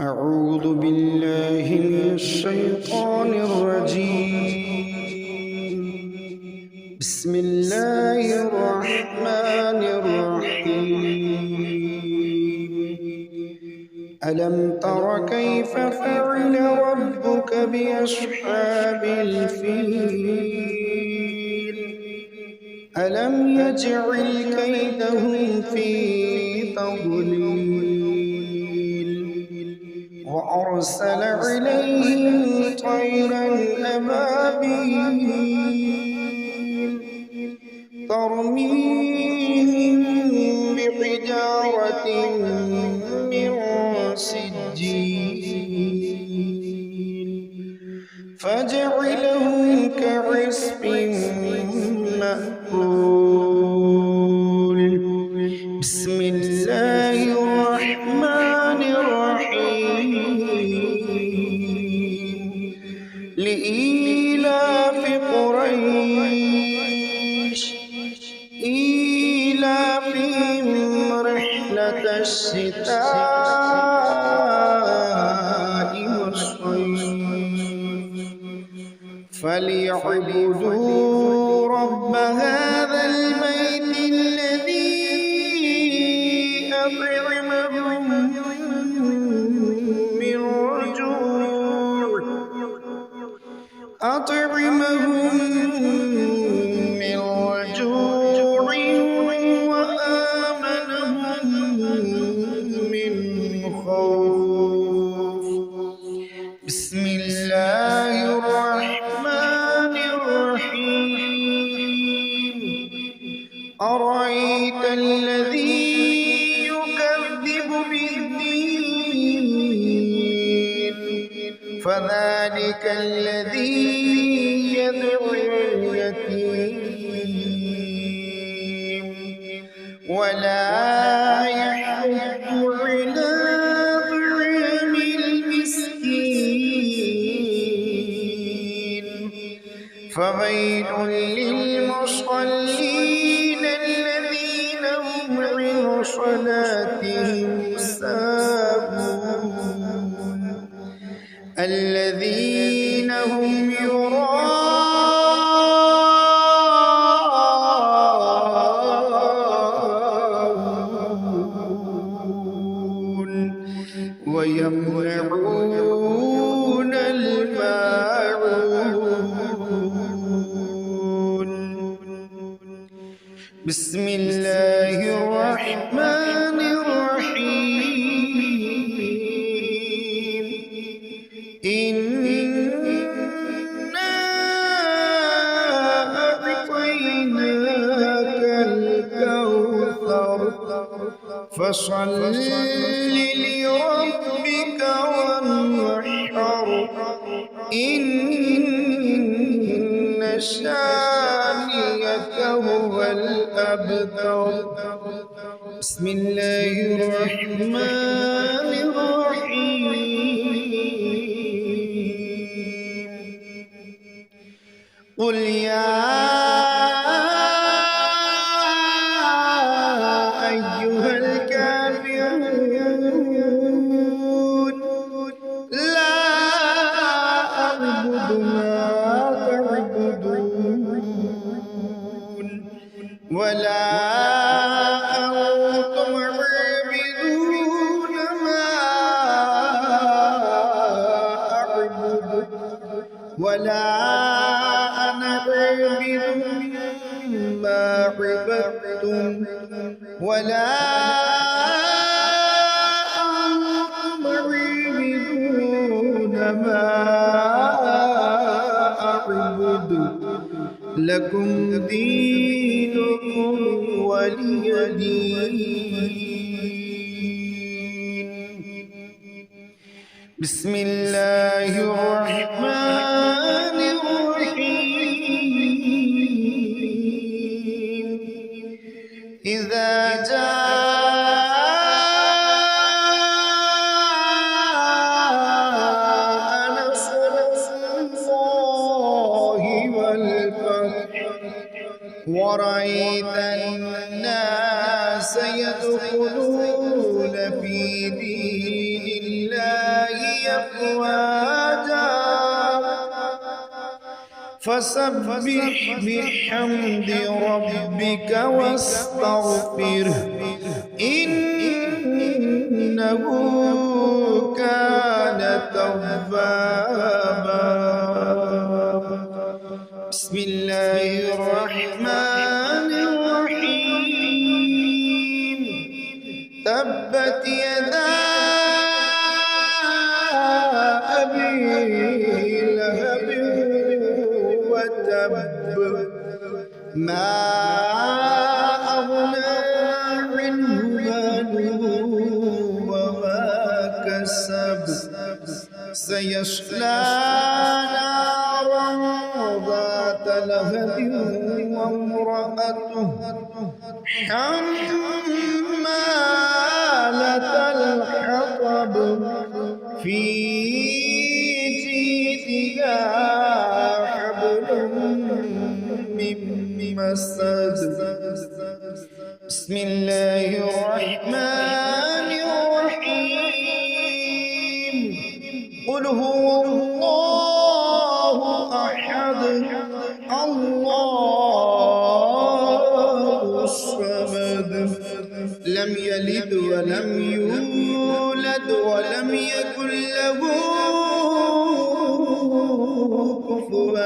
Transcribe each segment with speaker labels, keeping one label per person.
Speaker 1: أعوذ بالله من الشيطان الرجيم. بسم الله الرحمن الرحيم. ألم تر كيف فعل ربك بأصحاب الفيل ألم يجعل كيدهم في تضليل وأرسل عليهم طيرا أبابيل ترميهم بحجارة من سجيل فجعلهم كعصف مأكول. بسم الله الرحمن الرحيم. لإيلاف قريش إيلافهم رحلة الشتاء والصيف فليعبدوا رب هذا البيت الذي أطعمهم من وجوع وآمنهم من خوف. بسم الله الرحمن الرحيم. أرأيت الذي يكذب بالدين فذلك الذي يدعو اليتيم ولا يحض على طعام المسكين فويل للمصلين الذين هم عن صلاتهم ساهون الذين هم يراءون ويمنعون الماعون. بسم الله الرحمن الرحيم. إنا أعطيناك الكوثر فصل لربك وانحر إن شانئك هو الأبتر. بسم الله الرحمن الرحيم. قل يا أيها الكافرون لا أعبد ما تعبدون ولا أنتم عابدون ما أعبد ولا أنا عابد ما عبدتم ولا أنتم عابدون ما أعبد لكم دينكم ولي دين. بسم الله الرحمن الرحيم. إذا جاء نصر الله والفتح ورأيت الناس يدخلون في دين الله أفواجا فسبح بحمد ربك واستغفره إنه كان توابا. بسم الله الرحمن الرحيم. تبت يدا أبي لهب وتب ما أغنى عنه ماله وما كسب سيصلى نارا ذات لهب وامرأته حمالة الحطب في جيدها حبل من مسد. بسم الله الرحمن الرحيم. قل هو الله أحد الله الصمد لم يلد ولم يولد ولم يكن له كفوا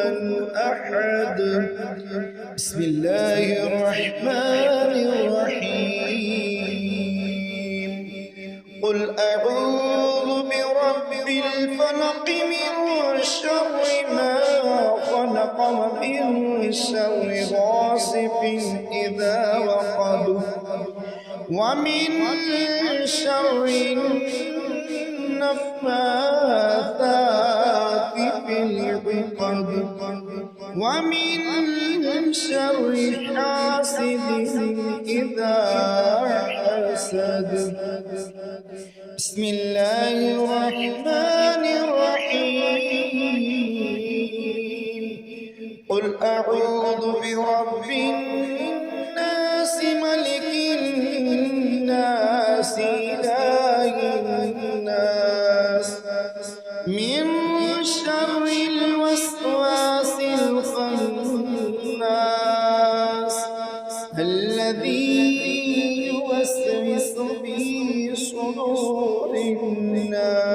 Speaker 1: أحد. بسم الله الرحمن الرحيم. قل أعوذ برب الفلق من شر ما خلق ومن شر غاسق إذا وقب ومن شر النفاثات في العقد ومن شر حاسد إذا حسد. بسم الله الرحمن الرحيم. قل أعوذ برب الناس ملك الناس إله الناس من شر الوسواس الخناس الذي يوسوس في صدور الناس